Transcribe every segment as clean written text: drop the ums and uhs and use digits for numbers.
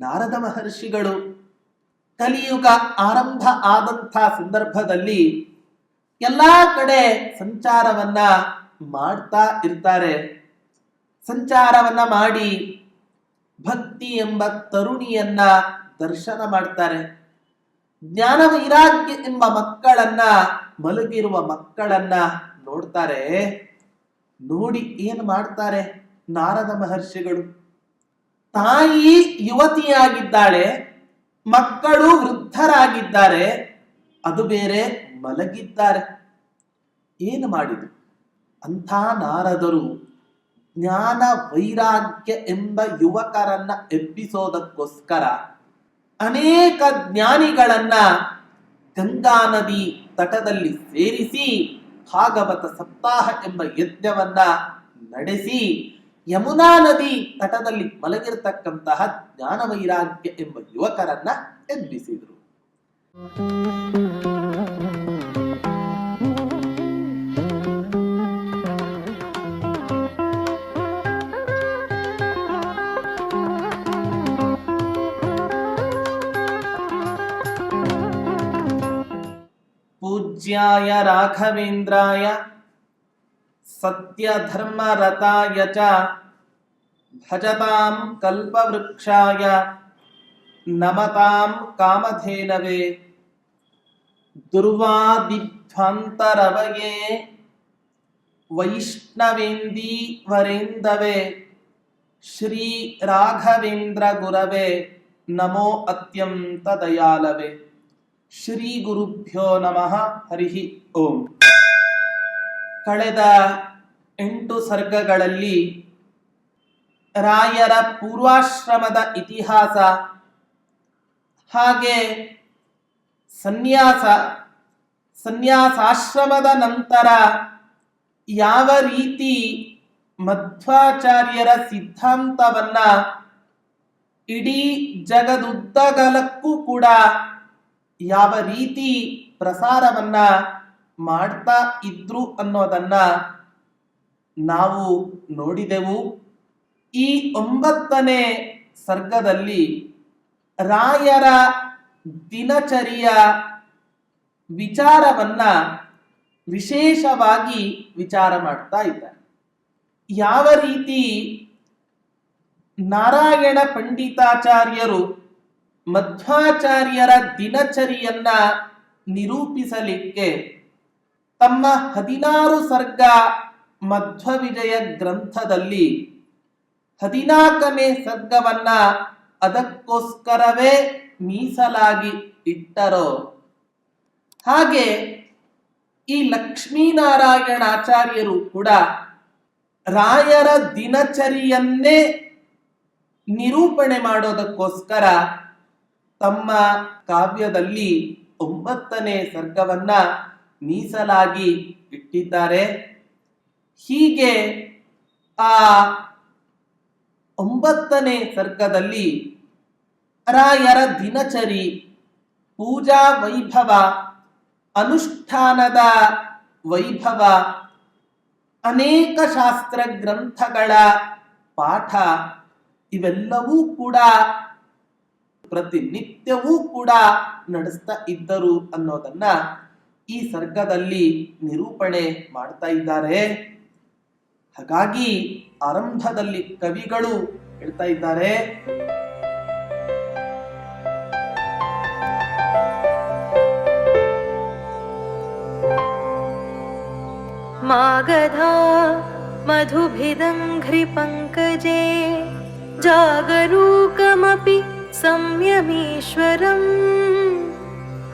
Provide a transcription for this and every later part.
ನಾರದ ಮಹರ್ಷಿಗಳು ಕಲಿಯುಗ ಆರಂಭ ಆದಂಥ ಸಂದರ್ಭದಲ್ಲಿ ಎಲ್ಲಾ ಕಡೆ ಸಂಚಾರವನ್ನ ಮಾಡ್ತಾ ಇರ್ತಾರೆ. ಸಂಚಾರವನ್ನ ಮಾಡಿ ಭಕ್ತಿ ಎಂಬ ತರುಣಿಯನ್ನ ದರ್ಶನ ಮಾಡ್ತಾರೆ. ಜ್ಞಾನ ವೈರಾಗ್ಯ ಎಂಬ ಮಕ್ಕಳನ್ನ, ಮಲಗಿರುವ ಮಕ್ಕಳನ್ನ ನೋಡ್ತಾರೆ. ನೋಡಿ ಏನ್ ಮಾಡ್ತಾರೆ ನಾರದ ಮಹರ್ಷಿಗಳು? ತಾಯಿ ಯುವತಿಯಾಗಿದ್ದಾಳೆ, ಮಕ್ಕಳು ವೃದ್ಧರಾಗಿದ್ದಾರೆ, ಅದು ಬೇರೆ ಮಲಗಿದ್ದಾರೆ. ಏನು ಮಾಡಿದ್ರು? ಅಂಥ ನಾರದರು ಜ್ಞಾನ ವೈರಾಗ್ಯ ಎಂಬ ಯುವಕರನ್ನ ಎಬ್ಬಿಸೋದಕ್ಕೋಸ್ಕರ ಅನೇಕ ಜ್ಞಾನಿಗಳನ್ನ ಗಂಗಾ ನದಿ ತಟದಲ್ಲಿ ಸೇರಿಸಿ ಭಾಗವತ ಸಪ್ತಾಹ ಎಂಬ ಯಜ್ಞವನ್ನ ನಡೆಸಿ ಯಮುನಾ ನದಿ ತಟದಲ್ಲಿ ಮಲಗಿರತಕ್ಕಂತಹ ಜ್ಞಾನ ವೈರಾಗ್ಯ ಎಂಬ ಯುವಕರನ್ನ ಎಬ್ಬಿಸಿದರು. ಪೂಜ್ಯಾಯ ರಾಘವೇಂದ್ರಾಯ ಸತ್ಯಧರ್ಮರತಾಯ ಚ ಭಜತಾಂ ಕಲ್ಪವೃಕ್ಷಾಯ ನಮತಾಂ ಕಾಮಧೇನವೇ ದುರ್ವಾದಿಧ್ವಾಂತರವಯೇ ವೈಷ್ಣವೇಂದೀವರೇಂದವೇ ಶ್ರೀ ರಾಘವೇಂದ್ರ ಗುರವೇ ನಮೋ ಅತ್ಯಂತ ದಯಾಲವೇ. ಶ್ರೀ ಗುರುಭ್ಯೋ ನಮಃ. ಹರಿ ಓಂ. ಕಳೆದ 8 ಸರ್ಗಗಳಲ್ಲಿ ರಾಯರ ಪೂರ್ವಾಶ್ರಮದ ಇತಿಹಾಸ, ಹಾಗೆ ಸನ್ಯಾಸಾಶ್ರಮದ ನಂತರ ಯಾವ ರೀತಿ ಮಧ್ವಾಚಾರ್ಯರ ಸಿದ್ಧಾಂತವನ್ನ ಇಡೀ ಜಗದುದ್ದಗಲಕ್ಕೂ ಕೂಡ ಯಾವ ರೀತಿ ಪ್ರಸಾರವನ್ನ ಮಾಡ್ತಾ ಇದ್ರು ಅನ್ನೋದನ್ನ ನಾವು ನೋಡಿದೆವು. ಈ 9ನೇ ಸರ್ಗದಲ್ಲಿ ರಾಯರ ದಿನಚರಿಯ ವಿಚಾರವನ್ನ ವಿಶೇಷವಾಗಿ ವಿಚಾರ ಮಾಡ್ತಾ ಇದ್ದಾರೆ. ಯಾವ ರೀತಿ ನಾರಾಯಣ ಪಂಡಿತಾಚಾರ್ಯರು ಮಧ್ವಾಚಾರ್ಯರ ದಿನಚರಿಯನ್ನ ನಿರೂಪಿಸಲಿಕ್ಕೆ ತಮ್ಮ 16 ಸರ್ಗ ಮಧ್ವವಿಜಯ ಗ್ರಂಥದಲ್ಲಿ 14ನೇ ಸರ್ಗವನ್ನ ಅದಕ್ಕೋಸ್ಕರವೇ ಮೀಸಲಾಗಿ ಇಟ್ಟರೋ, ಹಾಗೆ ಈ ಲಕ್ಷ್ಮೀನಾರಾಯಣಾಚಾರ್ಯರು ಕೂಡ ರಾಯರ ದಿನಚರಿಯನ್ನೇ ನಿರೂಪಣೆ ಮಾಡೋದಕ್ಕೋಸ್ಕರ ತಮ್ಮ ಕಾವ್ಯದಲ್ಲಿ 9ನೇ ಸರ್ಗವನ್ನ ಮೀಸಲಾಗಿ ಇಟ್ಟಿದ್ದಾರೆ. ಹೀಗೆ ಆ 9ನೇ ಸರ್ಗದಲ್ಲಿ ರಾಯರ ದಿನಚರಿ, ಪೂಜಾ ವೈಭವ, ಅನುಷ್ಠಾನದ ವೈಭವ, ಅನೇಕ ಶಾಸ್ತ್ರ ಗ್ರಂಥಗಳ ಪಾಠ ಇವೆಲ್ಲವೂ ಕೂಡ ಪ್ರತಿನಿತ್ಯವೂ ಕೂಡ ನಡೆಸ್ತಾ ಇದ್ದರು ಅನ್ನೋದನ್ನ ಈ ಸರ್ಗದಲ್ಲಿ ನಿರೂಪಣೆ ಮಾಡ್ತಾ ಇದ್ದಾರೆ. ಹಾಗಾಗಿ ಆರಂಭದಲ್ಲಿ ಕವಿಗಳು ಹೇಳ್ತಾ ಇದ್ದಾರೆ, ಮಾಗಧ ಮಧುಭಿದಂಘ್ರಿ ಪಂಕಜೇ ಜಾಗರೂಕಮಪಿ ಸಂಯಮೀಶ್ವರಂ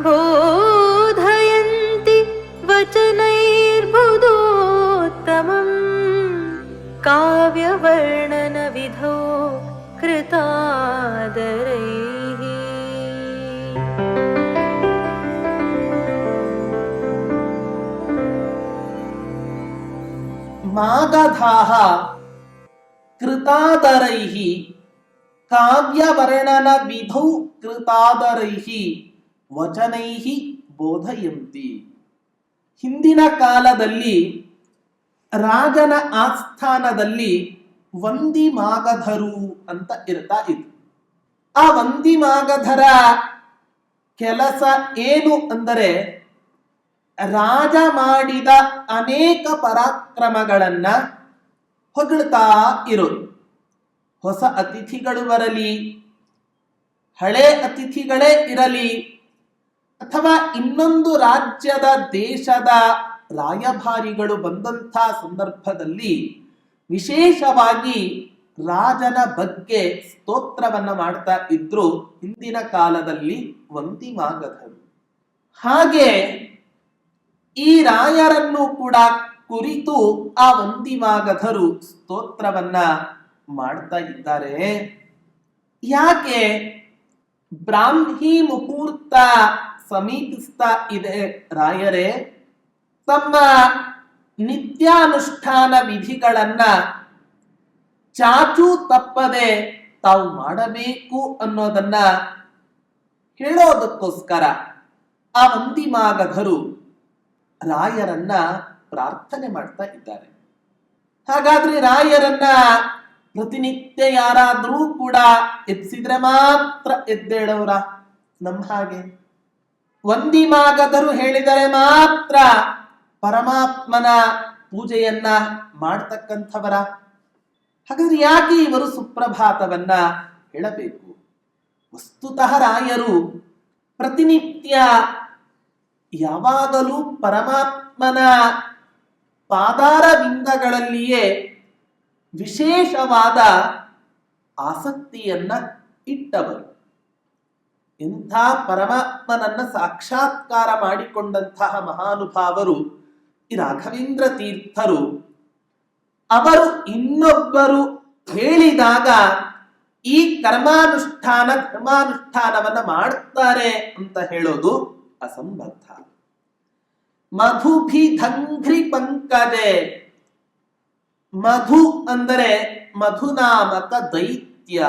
ಬೋಧಯಂತಿ ವಚನೈರ್ಬುಧೋತ್ತಮಂ ಕಾವ್ಯವರ್ಣನ ವಿಧೋ ಕೃತಾದರೈಃ. ಮಾಗಧಾಃ ಕೃತಾದರೈಃ ಕಾವ್ಯವರ್ಣನ ವಿಧೌ ಕೃತಾದರೈಃ ವಚನೈಃ ಬೋಧಯಂತಿ. ಹಿಂದಿನ ಕಾಲದಲ್ಲಿ ರಾಜನ ಆಸ್ಥಾನದಲ್ಲಿ ವಂದಿ ಮಾಗಧರು ಅಂತ ಇರ್ತಾ ಇತ್ತು. ಆ ವಂದಿಮಾಗಧರ ಕೆಲಸ ಏನು ಅಂದರೆ ರಾಜ ಮಾಡಿದ ಅನೇಕ ಪರಾಕ್ರಮಗಳನ್ನ ಹೊಗಳ್ತಾ ಇರೋದು. ಹೊಸ ಅತಿಥಿಗಳು ಬರಲಿ, ಹಳೆ ಅತಿಥಿಗಳೇ ಇರಲಿ, ಅಥವಾ ಇನ್ನೊಂದು ರಾಜ್ಯದ ದೇಶದ ರಾಯಭಾರಿಗಳು ಬಂದಂಥ ಸಂದರ್ಭದಲ್ಲಿ ವಿಶೇಷವಾಗಿ ರಾಜನ ಬಗ್ಗೆ ಸ್ತೋತ್ರವನ್ನ ಮಾಡ್ತಾ ಇದ್ರು ಹಿಂದಿನ ಕಾಲದಲ್ಲಿ ವಂದಿಮಾಗಧರು. ಹಾಗೆ ಈ ರಾಯರನ್ನು ಕೂಡ ಕುರಿತು ಆ ವಂದಿಮಾಗಧರು ಸ್ತೋತ್ರವನ್ನ ಮಾಡ್ತಾ ಇದ್ದಾರೆ. ಯಾಕೆ? ಬ್ರಾಹ್ಮಿ ಮುಹೂರ್ತ ಸಮೀಪಿಸ್ತಾ ಇದೆ. ರಾಯರೇ ತಮ್ಮ ನಿತ್ಯಾನುಷ್ಠಾನ ವಿಧಿಗಳನ್ನ ಚಾಚೂ ತಪ್ಪದೆ ತಾವು ಮಾಡಬೇಕು ಅನ್ನೋದನ್ನ ಹೇಳೋದಕ್ಕೋಸ್ಕರ ಆ ವಂದಿಮಾಗಧರು ರಾಯರನ್ನ ಪ್ರಾರ್ಥನೆ ಮಾಡ್ತಾ ಇದ್ದಾರೆ. ಹಾಗಾದ್ರೆ ರಾಯರನ್ನ ಪ್ರತಿನಿತ್ಯ ಯಾರಾದ್ರೂ ಕೂಡ ಎಬ್ಸಿದ್ರೆ ಮಾತ್ರ ಎದ್ದೇಳವರ? ನಮ್ಮ ಹಾಗೆ ವಂದಿಮಾಗಧರು ಹೇಳಿದರೆ ಮಾತ್ರ ಪರಮಾತ್ಮನ ಪೂಜೆಯನ್ನ ಮಾಡ್ತಕ್ಕಂಥವರ? ಹಾಗಾದ್ರೆ ಯಾಕೆ ಇವರು ಸುಪ್ರಭಾತವನ್ನ ಹೇಳಬೇಕು? ವಸ್ತುತಃ ರಾಯರು ಪ್ರತಿನಿತ್ಯ ಯಾವಾಗಲೂ ಪರಮಾತ್ಮನ ಪಾದಾರ ಬಿಂದಗಳಲ್ಲಿಯೇ ವಿಶೇಷವಾದ ಆಸಕ್ತಿಯನ್ನ ಇಟ್ಟವರು. ಇಂಥ ಪರಮಾತ್ಮನನ್ನ ಸಾಕ್ಷಾತ್ಕಾರ ಮಾಡಿಕೊಂಡಂತಹ ಮಹಾನುಭಾವರು ಈ ರಾಘವೇಂದ್ರ ತೀರ್ಥರು. ಅವರು ಇನ್ನೊಬ್ಬರು ಹೇಳಿದಾಗ ಈ ಕರ್ಮಾನುಷ್ಠಾನ ಧರ್ಮಾನುಷ್ಠಾನವನ್ನ ಮಾಡುತ್ತಾರೆ ಅಂತ ಹೇಳೋದು ಅಸಂಬದ್ಧ. ಮಧುಭಿಧಂಘ್ರಿ ಪಂಕಜೆ, ಮಧು ಅಂದರೆ ಮಧುನಾಮಕ ದೈತ್ಯ.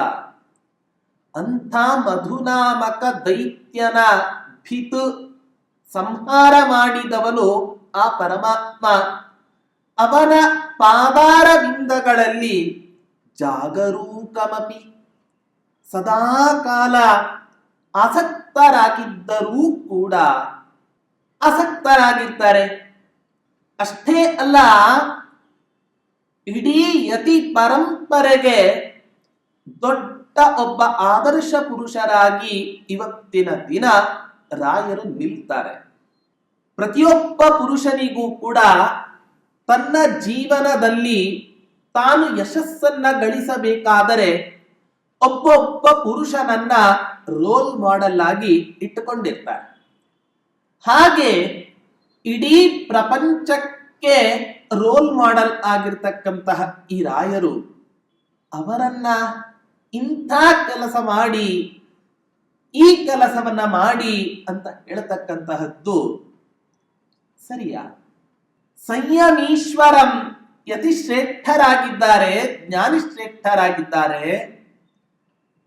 ಅಂಥ ಮಧುನಾಮಕ ದೈತ್ಯನ ಭಿತು ಸಂಹಾರ ಮಾಡಿದವನು ಆ ಪರಮಾತ್ಮ. ಅವನ ಪಾದಾರ ಬಿಂದಗಳಲ್ಲಿ ಜಾಗರೂಕಮಪಿ, ಸದಾಕಾಲ ಆಸಕ್ತರಾಗಿದ್ದರೂ ಕೂಡ ಆಸಕ್ತರಾಗಿರ್ತಾರೆ. ಅಷ್ಟೇ ಅಲ್ಲ, ಇಡೀ ಯತಿ ಪರಂಪರೆಗೆ ದೊಡ್ಡ ಒಬ್ಬ ಆದರ್ಶ ಪುರುಷರಾಗಿ ಇವತ್ತಿನ ದಿನ ರಾಯರು ನಿಲ್ತಾರೆ. ಪ್ರತಿಯೊಬ್ಬ ಪುರುಷನಿಗೂ ಕೂಡ ತನ್ನ ಜೀವನದಲ್ಲಿ ತಾನು ಯಶಸ್ಸನ್ನ ಗಳಿಸಬೇಕಾದರೆ ಒಬ್ಬೊಬ್ಬ ಪುರುಷನನ್ನ ರೋಲ್ ಮಾಡೆಲ್ ಆಗಿ ಇಟ್ಟುಕೊಂಡಿರ್ತಾರೆ. ಹಾಗೆ ಇಡೀ ಪ್ರಪಂಚಕ್ಕೆ ರೋಲ್ ಮಾಡೆಲ್ ಆಗಿರ್ತಕ್ಕಂತಹ ಈ ರಾಯರು ಅವರನ್ನ ಇಂಥ ಕೆಲಸ ಮಾಡಿ, ಈ ಕೆಲಸವನ್ನ ಮಾಡಿ ಅಂತ ಹೇಳ್ತಕ್ಕಂತಹದ್ದು ಸರಿಯಾ? ಸಂಯಮೀಶ್ವರಂ ಯತಿ ಶ್ರೇಷ್ಠರಾಗಿದ್ದಾರೆ, ಜ್ಞಾನಿ ಶ್ರೇಷ್ಠರಾಗಿದ್ದಾರೆ.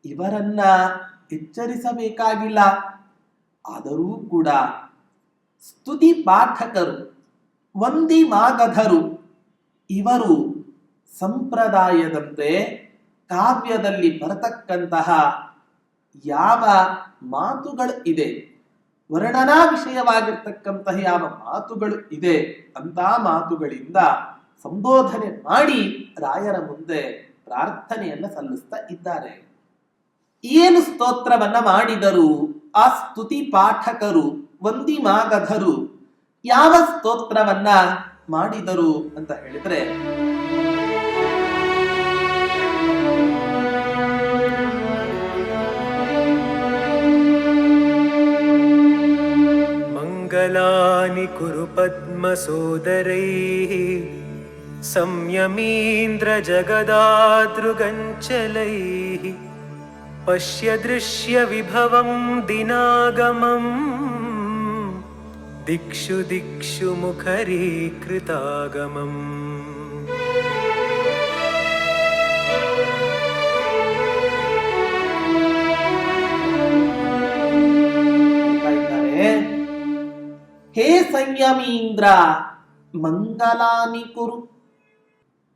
ಇವರನ್ನ ಎಚ್ಚರಿಸಬೇಕಾಗಿಲ್ಲ. ಆದರೂ ಕೂಡ ಸ್ತುತಿ ಪಾಠಕರು ವಂದಿಮಾಗಧರು ಇವರು ಸಂಪ್ರದಾಯದಂತೆ ಕಾವ್ಯದಲ್ಲಿ ಬರತಕ್ಕಂತಹ ಯಾವ ಮಾತುಗಳು ಇದೆ, ವರ್ಣನಾ ವಿಷಯವಾಗಿರ್ತಕ್ಕಂತಹ ಯಾವ ಮಾತುಗಳು ಇದೆ ಅಂತ ಮಾತುಗಳಿಂದ ಸಂಬೋಧನೆ ಮಾಡಿ ರಾಯರ ಮುಂದೆ ಪ್ರಾರ್ಥನೆಯನ್ನ ಸಲ್ಲಿಸ್ತಾ ಇದ್ದಾರೆ. ಏನು ಸ್ತೋತ್ರವನ್ನ ಮಾಡಿದರು ಆ ಸ್ತುತಿ ಪಾಠಕರು ವಂದಿಮಾಗಧರು? ಯಾವ ಸ್ತೋತ್ರವನ್ನ ಮಾಡಿದರು ಅಂತ ಹೇಳಿದ್ರೆ, ಮಂಗಲಾನಿ ಕುರು ಪದ್ಮಸೋದರೈಃ ಸಂಯಮೀಂದ್ರ ಜಗದಾದೃಗಂಚಲೈಃ ಪಶ್ಯ ದೃಶ್ಯ ವಿಭವಂ ದಿನಾಗಮಂ ದಿಕ್ಷು ದಿಕ್ಷು ಮುಖರೀಕೃತಾಗಮಂ. ಹೇ ಸಂಯಮೀಂದ್ರ ಮಂಗಲಾನಿ ಕುರು,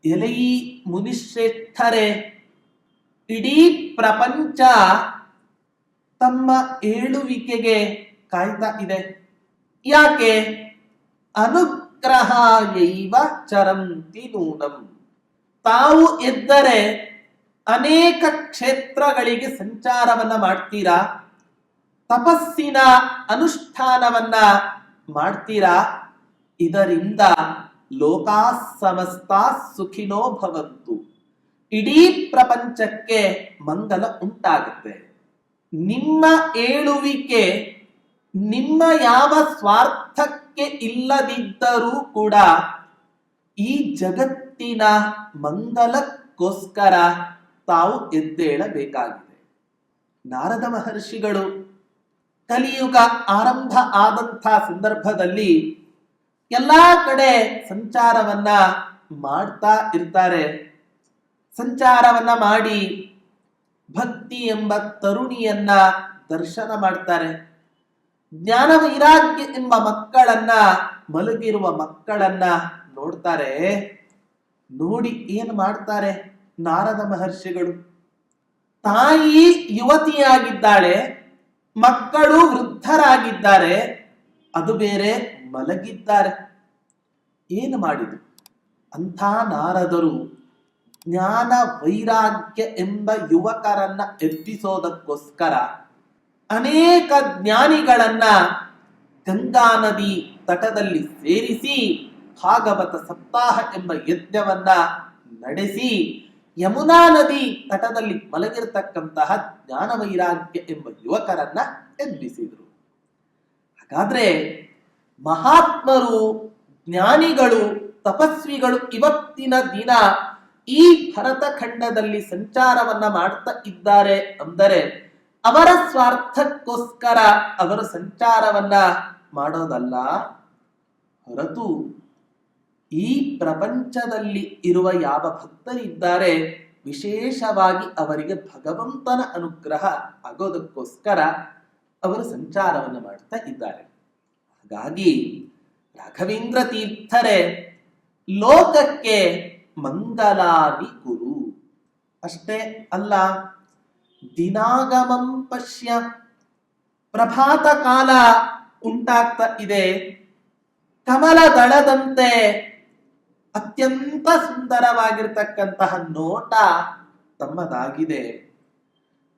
ಎಲೈ ಮುನಿಶ್ರೇಷ್ಠರೇ, ಇಡೀ ಪ್ರಪಂಚ ತಮ್ಮ ಏಳುವಿಕೆಗೆ ಕಾಯ್ತಾ ಇದೆ. ಯಾಕೆ? ಅನುಗ್ರಹಾಯೈವ ಚರಂತಿ ನೂನಂ. ತಾವು ಎದ್ದರೆ ಅನೇಕ ಕ್ಷೇತ್ರಗಳಿಗೆ ಸಂಚಾರವನ್ನ ಮಾಡ್ತೀರಾ, ತಪಸ್ಸಿನ ಅನುಷ್ಠಾನವನ್ನ ಮಾಡ್ತೀರಾ. ಇದರಿಂದ ಲೋಕಾ ಸಮಸ್ತಾ ಸುಖಿನೋ ಭವಂತು, ಇಡೀ ಪ್ರಪಂಚಕ್ಕೆ ಮಂಗಲ ಉಂಟಾಗುತ್ತೆ. ನಿಮ್ಮ ಏಳುವಿಕೆ ನಿಮ್ಮ ಯಾವ ಸ್ವಾರ್ಥಕ್ಕೆ ಇಲ್ಲದಿದ್ದರೂ ಕೂಡ ಈ ಜಗತ್ತಿನ ಮಂಗಲಕ್ಕೋಸ್ಕರ ತಾವು ಎದ್ದೇಳಬೇಕಾಗಿದೆ. ನಾರದ ಮಹರ್ಷಿಗಳು ಕಲಿಯುಗ ಆರಂಭ ಆದಂಥ ಸಂದರ್ಭದಲ್ಲಿ ಎಲ್ಲಾ ಕಡೆ ಸಂಚಾರವನ್ನ ಮಾಡ್ತಾ ಇರ್ತಾರೆ. ಸಂಚಾರವನ್ನ ಮಾಡಿ ಭಕ್ತಿ ಎಂಬ ತರುಣಿಯನ್ನ ದರ್ಶನ ಮಾಡ್ತಾರೆ. ಜ್ಞಾನ ವೈರಾಗ್ಯ ಎಂಬ ಮಕ್ಕಳನ್ನ, ಮಲಗಿರುವ ಮಕ್ಕಳನ್ನ ನೋಡ್ತಾರೆ. ನೋಡಿ ಏನ್ ಮಾಡ್ತಾರೆ ನಾರದ ಮಹರ್ಷಿಗಳು? ತಾಯಿ ಯುವತಿಯಾಗಿದ್ದಾಳೆ, ಮಕ್ಕಳು ವೃದ್ಧರಾಗಿದ್ದಾರೆ, ಅದು ಬೇರೆ ಮಲಗಿದ್ದಾರೆ. ಏನು ಮಾಡಿದ್ರು? ಅಂಥ ನಾರದರು ಜ್ಞಾನ ವೈರಾಗ್ಯ ಎಂಬ ಯುವಕರನ್ನ ಎಬ್ಬಿಸೋದಕ್ಕೋಸ್ಕರ ಅನೇಕ ಜ್ಞಾನಿಗಳನ್ನ ಗಂಗಾ ನದಿ ತಟದಲ್ಲಿ ಸೇರಿಸಿ ಭಾಗವತ ಸಪ್ತಾಹ ಎಂಬ ಯಜ್ಞವನ್ನ ನಡೆಸಿ ಯಮುನಾ ನದಿ ತಟದಲ್ಲಿ ಮಲಗಿರತಕ್ಕಂತಹ ಜ್ಞಾನ ವೈರಾಗ್ಯ ಎಂಬ ಯುವಕರನ್ನ ಎಬ್ಬಿಸಿದ್ರು. ಹಾಗಾದ್ರೆ ಮಹಾತ್ಮರು, ಜ್ಞಾನಿಗಳು, ತಪಸ್ವಿಗಳು ಇವತ್ತಿನ ದಿನ ಈ ಭರತಖಂಡದಲ್ಲಿ ಸಂಚಾರವನ್ನ ಮಾಡ್ತಾ ಇದ್ದಾರೆ ಅಂದರೆ ಅವರ ಸ್ವಾರ್ಥಕ್ಕೋಸ್ಕರ ಅವರು ಸಂಚಾರವನ್ನ ಮಾಡೋದಲ್ಲ ಹೊರತು ಈ ಪ್ರಪಂಚದಲ್ಲಿ ಇರುವ ಯಾವ ಭಕ್ತರಿದ್ದಾರೆ ವಿಶೇಷವಾಗಿ ಅವರಿಗೆ ಭಗವಂತನ ಅನುಗ್ರಹ ಆಗೋದಕ್ಕೋಸ್ಕರ ಅವರು ಸಂಚಾರವನ್ನ ಮಾಡ್ತಾ ಇದ್ದಾರೆ. ಹಾಗಾಗಿ ರಾಘವೇಂದ್ರ ತೀರ್ಥರೇ ಲೋಕಕ್ಕೆ ಮಂಗಲಾನಿ ಕುರು ಅಷ್ಟೇ ಅಲ್ಲ, ದಿನಾಗಮಂ ಪಶ್ಯ, ಪ್ರಭಾತ ಕಾಲ ಉಂಟಾಗ್ತಾ ಇದೆ. ಕಮಲ ದಳದಂತೆ ಅತ್ಯಂತ ಸುಂದರವಾಗಿರ್ತಕ್ಕಂತಹ ನೋಟ ತಮ್ಮದಾಗಿದೆ.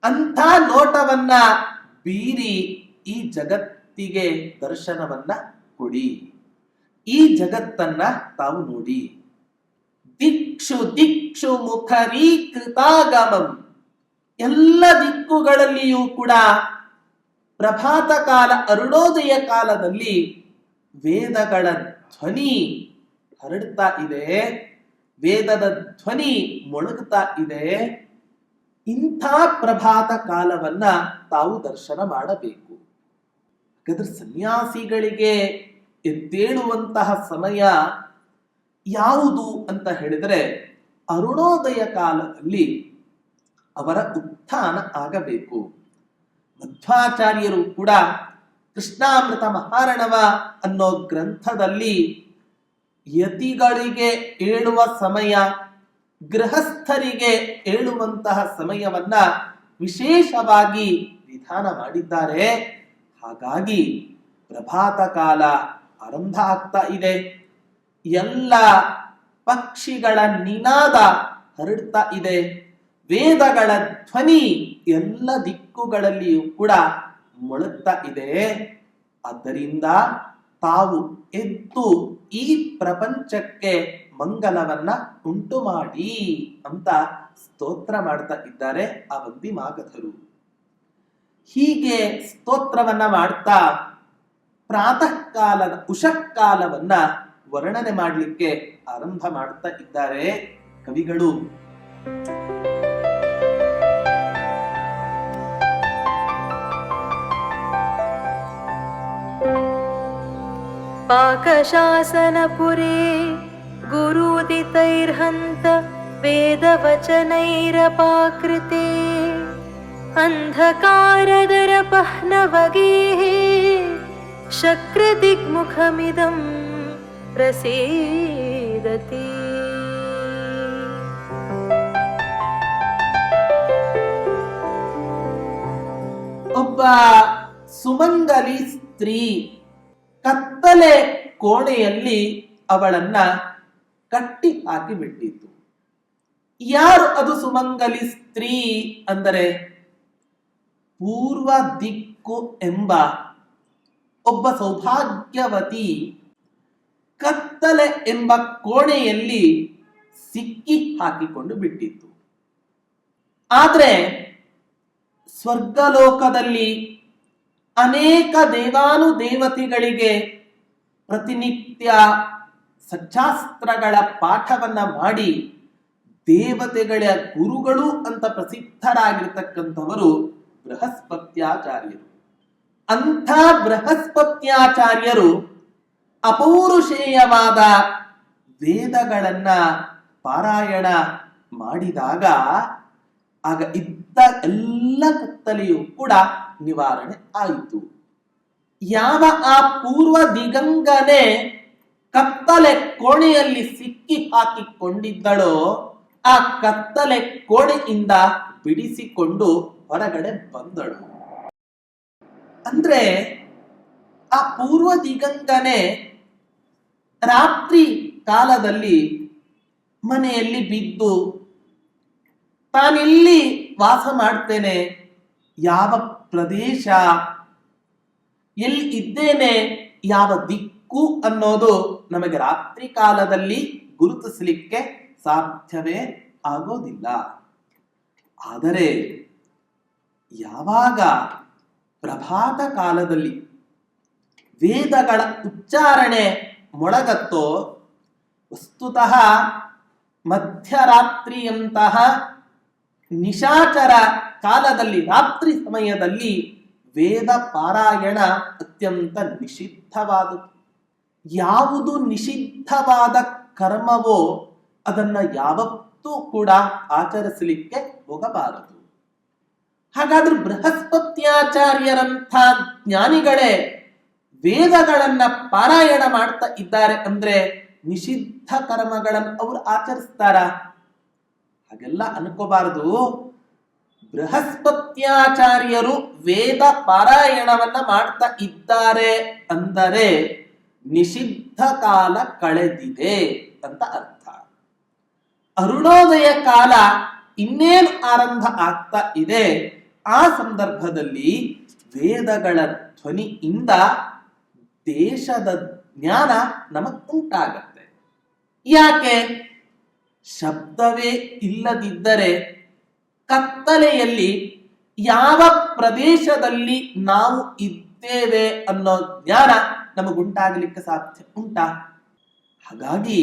ಅಂಥ ನೋಟವನ್ನ ಬೀರಿ ಈ ಜಗತ್ತಿಗೆ ದರ್ಶನವನ್ನ ಕೊಡಿ. ಈ ಜಗತ್ತನ್ನ ತಾವು ನೋಡಿ. ದಿಕ್ಷು ದಿಕ್ಷು ಮುಖರೀಕೃತಾಗಮಂ, ಎಲ್ಲ ದಿಕ್ಕುಗಳಲ್ಲಿಯೂ ಕೂಡ ಪ್ರಭಾತ ಕಾಲ, ಅರುಣೋದಯ ಕಾಲದಲ್ಲಿ ವೇದಗಳ ಧ್ವನಿ ಹರಡ್ತಾ ಇದೆ, ವೇದದ ಧ್ವನಿ ಮೊಳಗ್ತಾ ಇದೆ. ಇಂಥ ಪ್ರಭಾತ ಕಾಲವನ್ನ ತಾವು ದರ್ಶನ ಮಾಡಬೇಕು. ಹಾಗಾದ್ರೆ ಸನ್ಯಾಸಿಗಳಿಗೆ ಎದ್ದೇಳುವಂತಹ ಸಮಯ ಯಾವುದು ಅಂತ ಹೇಳಿದರೆ ಅರುಣೋದಯ ಕಾಲದಲ್ಲಿ ಅವರ ಉತ್ಥಾನ ಆಗಬೇಕು. ಮಧ್ವಾಚಾರ್ಯರು ಕೂಡ ಕೃಷ್ಣಾಮೃತ ಮಹಾರಣವ ಅನ್ನೋ ಗ್ರಂಥದಲ್ಲಿ ಯತಿಗಳಿಗೆ ಏಳುವ ಸಮಯ, ಗೃಹಸ್ಥರಿಗೆ ಏಳುವಂತಹ ಸಮಯವನ್ನ ವಿಶೇಷವಾಗಿ ವಿಧಾನ ಮಾಡಿದ್ದಾರೆ. ಹಾಗಾಗಿ ಪ್ರಭಾತ ಕಾಲ ಆರಂಭ ಆಗ್ತಾ ಇದೆ. ಎಲ್ಲ ಪಕ್ಷಿಗಳ ನಿನಾದ ಹರಡ್ತಾ ಇದೆ. ವೇದಗಳ ಧ್ವನಿ ಎಲ್ಲ ದಿಕ್ಕುಗಳಲ್ಲಿಯೂ ಕೂಡ ಮೊಳಗ್ತಾ ಇದೆ. ಆದ್ದರಿಂದ ತಾವು ಎದ್ದು ಈ ಪ್ರಪಂಚಕ್ಕೆ ಮಂಗಲವನ್ನ ಉಂಟು ಮಾಡಿ ಅಂತ ಸ್ತೋತ್ರ ಮಾಡ್ತಾ ಇದ್ದಾರೆ ಆ ವಂದಿಮಾಗಧರು. ಹೀಗೆ ಸ್ತೋತ್ರವನ್ನ ಮಾಡ್ತಾ ಪ್ರಾತಃ ಕಾಲದ ಉಷಃಕಾಲವನ್ನ ವರ್ಣನೆ ಮಾಡಲಿಕ್ಕೆ ಆರಂಭ ಮಾಡ್ತಾ ಇದ್ದಾರೆ ಕವಿಗಳು. ಪಾಕಶಾಸನಪುರೇ ಗುರುದಿತೈರ್ಹಂತ ವೇದವಚನೈರಪಾಕೃತೆ ಅಂಧಕಾರದರಪಹ್ನವಗೇಃ ಶಕ್ರದಿಗ್ಮುಖಮಿದಂ ಪ್ರಸೀದತಿ. ಒಬ್ಬ ಸುಮಂಗಲಿ ಸ್ತ್ರೀ ಕತ್ತಲೆ ಕೋಣೆಯಲ್ಲಿ ಅವಳನ್ನ ಕಟ್ಟಿ ಹಾಕಿ ಬಿಟ್ಟಿತ್ತು. ಯಾರು ಅದು ಸುಮಂಗಲಿ ಸ್ತ್ರೀ ಅಂದರೆ ಪೂರ್ವ ದಿಕ್ಕು ಎಂಬ ಒಬ್ಬ ಸೌಭಾಗ್ಯವತಿ ಕತ್ತಲೆ ಎಂಬ ಕೋಣೆಯಲ್ಲಿ ಸಿಕ್ಕಿ ಹಾಕಿಕೊಂಡು ಬಿಟ್ಟಿತ್ತು. ಆದ್ರೆ ಸ್ವರ್ಗಲೋಕದಲ್ಲಿ ಅನೇಕ ದೇವಾನುದೇವತೆಗಳಿಗೆ ಪ್ರತಿನಿತ್ಯ ಸಚ್ಚಾಸ್ತ್ರಗಳ ಪಾಠವನ್ನ ಮಾಡಿ ದೇವತೆಗಳ ಗುರುಗಳು ಅಂತ ಪ್ರಸಿದ್ಧರಾಗಿರ್ತಕ್ಕಂಥವರು ಬೃಹಸ್ಪತ್ಯಾಚಾರ್ಯರು. ಅಂಥ ಬೃಹಸ್ಪತ್ಯಾಚಾರ್ಯರು ಅಪೌರುಷೇಯವಾದ ವೇದಗಳನ್ನ ಪಾರಾಯಣ ಮಾಡಿದಾಗ ಆಗ ಇದ್ದ ಎಲ್ಲ ಕತ್ತಲೆಯೂ ಕೂಡ ನಿವಾರಣೆ ಆಯಿತು. ಯಾವ ಆ ಪೂರ್ವ ದಿಗಂಗನೆ ಕತ್ತಲೆ ಕೋಣೆಯಲ್ಲಿ ಸಿಕ್ಕಿ ಹಾಕಿಕೊಂಡಿದ್ದಳೋ ಆ ಕತ್ತಲೆ ಕೋಣೆಯಿಂದ ಬಿಡಿಸಿಕೊಂಡು ಹೊರಗಡೆ ಬಂದಳು. ಅಂದ್ರೆ ಆ ಪೂರ್ವ ದಿಗಂಗನೆ ರಾತ್ರಿ ಕಾಲದಲ್ಲಿ ಮನೆಯಲ್ಲಿ ಬಿದ್ದು ತಾನಿಲ್ಲಿ ವಾಸ ಮಾಡ್ತೇನೆ, ಯಾವ ಪ್ರದೇಶ, ಎಲ್ಲಿ ಇದ್ದೇನೆ, ಯಾವ ದಿಕ್ಕು ಅನ್ನೋದು ನಮಗೆ ರಾತ್ರಿ ಕಾಲದಲ್ಲಿ ಗುರುತಿಸಲಿಕ್ಕೆ ಸಾಧ್ಯವೇ ಆಗೋದಿಲ್ಲ. ಆದರೆ ಯಾವಾಗ ಪ್ರಭಾತ ಕಾಲದಲ್ಲಿ ವೇದಗಳ ಉಚ್ಚಾರಣೆ ಮೊಳಗತ್ತೋ, ವಸ್ತುತಃ ಮಧ್ಯರಾತ್ರಿಯಂತಹ ನಿಶಾಚರ ಕಾಲದಲ್ಲಿ ರಾತ್ರಿ ಸಮಯದಲ್ಲಿ ವೇದ ಪಾರಾಯಣ ಅತ್ಯಂತ ನಿಷಿದ್ಧವಾದದ್ದು. ಯಾವುದು ನಿಷಿದ್ಧವಾದ ಕರ್ಮವೋ ಅದನ್ನ ಯಾವತ್ತೂ ಕೂಡ ಆಚರಿಸಲಿಕ್ಕೆ ಹೋಗಬಾರದು. ಹಾಗಾದ್ರೆ ಬೃಹಸ್ಪತ್ಯಾಚಾರ್ಯರಂಥ ಜ್ಞಾನಿಗಳೇ ವೇದಗಳನ್ನ ಪಾರಾಯಣ ಮಾಡ್ತಾ ಇದ್ದಾರೆ ಅಂದ್ರೆ ನಿಷಿದ್ಧ ಕರ್ಮಗಳನ್ನು ಅವರು ಆಚರಿಸ್ತಾರ? ಹಾಗೆಲ್ಲ ಅನ್ಕೋಬಾರದು. ಬೃಹಸ್ಪತ್ಯಾಚಾರ್ಯರು ವೇದ ಪಾರಾಯಣವನ್ನ ಮಾಡ್ತಾ ಇದ್ದಾರೆ ಅಂದರೆ ನಿಷಿದ್ಧ ಕಾಲ ಕಳೆದಿದೆ ಅಂತ ಅರ್ಥ. ಅರುಣೋದಯ ಕಾಲ ಇನ್ನೇನು ಆರಂಭ ಆಗ್ತಾ ಇದೆ. ಆ ಸಂದರ್ಭದಲ್ಲಿ ವೇದಗಳ ಧ್ವನಿಯಿಂದ ದೇಶದ ಜ್ಞಾನ ನಮಗ್ ಉಂಟಾಗತ್ತೆ. ಯಾಕೆ? ಶಬ್ದವೇ ಇಲ್ಲದಿದ್ದರೆ ಕತ್ತಲೆಯಲ್ಲಿ ಯಾವ ಪ್ರದೇಶದಲ್ಲಿ ನಾವು ಇದ್ದೇವೆ ಅನ್ನೋ ಜ್ಞಾನ ನಮಗುಂಟಾಗಲಿಕ್ಕೆ ಸಾಧ್ಯ ಉಂಟಾ? ಹಾಗಾಗಿ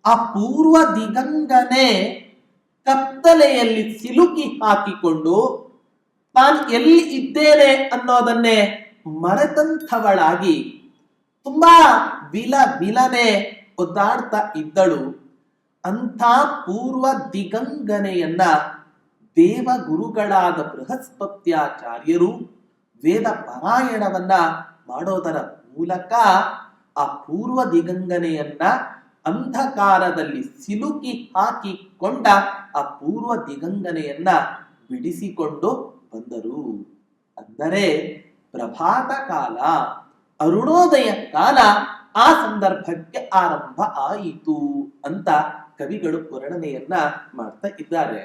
ಆ ಪೂರ್ವ ದಿಗಂಗನೆ ಕತ್ತಲೆಯಲ್ಲಿ ಸಿಲುಕಿ ಹಾಕಿಕೊಂಡು ತಾನು ಎಲ್ಲಿ ಇದ್ದೇನೆ ಅನ್ನೋದನ್ನೇ ಮರೆತಂಥವಳಾಗಿ ತುಂಬಾ ಬಿಲನೆ ಒದ್ದಾಡ್ತಾ ಇದ್ದಳು. ಅಂಥ ಪೂರ್ವ ದಿಗಂಗನೆಯನ್ನ ದೇವಗುರುಗಳಾದ ಬೃಹಸ್ಪತ್ಯಾಚಾರ್ಯರು ವೇದ ಪಾರಾಯಣವನ್ನ ಮಾಡೋದರ ಮೂಲಕ ಆ ಪೂರ್ವ ದಿಗಂಗನೆಯನ್ನ ಅಂಧಕಾರದಲ್ಲಿ ಸಿಲುಕಿ ಹಾಕಿಕೊಂಡ ಆ ಪೂರ್ವ ದಿಗಂಗನೆಯನ್ನ ಬಿಡಿಸಿಕೊಂಡು ಬಂದರು. ಅಂದರೆ ಪ್ರಭಾತ ಕಾಲ, ಅರುಣೋದಯ ಕಾಲ ಆ ಸಂದರ್ಭಕ್ಕೆ ಆರಂಭ ಆಯಿತು ಅಂತ ಕವಿಗಳು ವರ್ಣನೆಯನ್ನ ಮಾಡ್ತಾ ಇದ್ದಾರೆ.